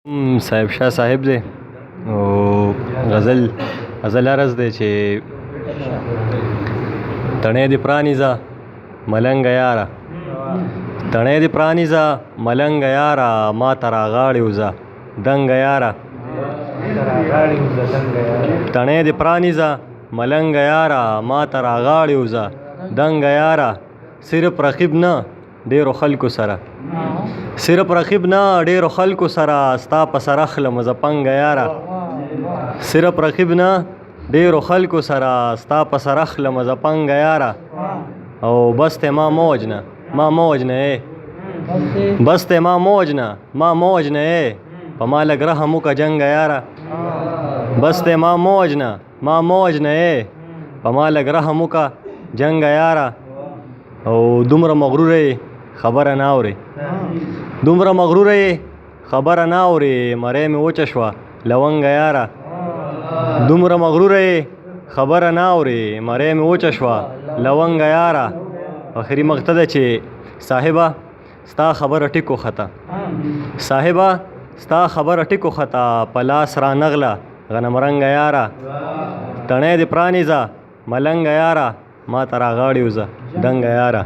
صاحب شاه صاحب دی او غزل عرض دی چې تڼۍ دې پرانیزه ملنګه یاره، تڼۍ دې پرانیزه ملنګه یاره، ما ته راغاړې وځه دنګه یاره، تڼۍ دې پرانیزه ملنګه یاره، ما ته راغاړې وځه دنګه یاره، صرف رقیب نه ډیرو خلکو سره، صرف رقیب نه ډیرو خلکو سره ستا په سر اخلم زه پنګه یاره، صرف رقیب نه ډیرو خلکو سره ستا په سر اخلم زه پنګه یاره، او بس ته ما موجنه بس ته ما موجنه په ما لږ رحم وکړه جنګه یاره، بس ته ما موجنه په ما لږ رحم وکړه جنګه یاره، او دومره مغروره یې خبره نه اورې، دومره مغروره یې خبره نه اورې، مرۍ مې وچه شوه لونګه یاره، دومره مغروره یې خبره نه اورې، مرۍ مې وچه شوه لونګه یاره، اخري مقطع ده چې صاحبه ستا خبره ټیک وخته، صاحبه ستا خبره ټیک وخته، په لاس را نغله غنم رنګه یاره، تڼۍ دې پرانیزه ملنګه یاره، ما ته راغاړې وځه دنګه یاره.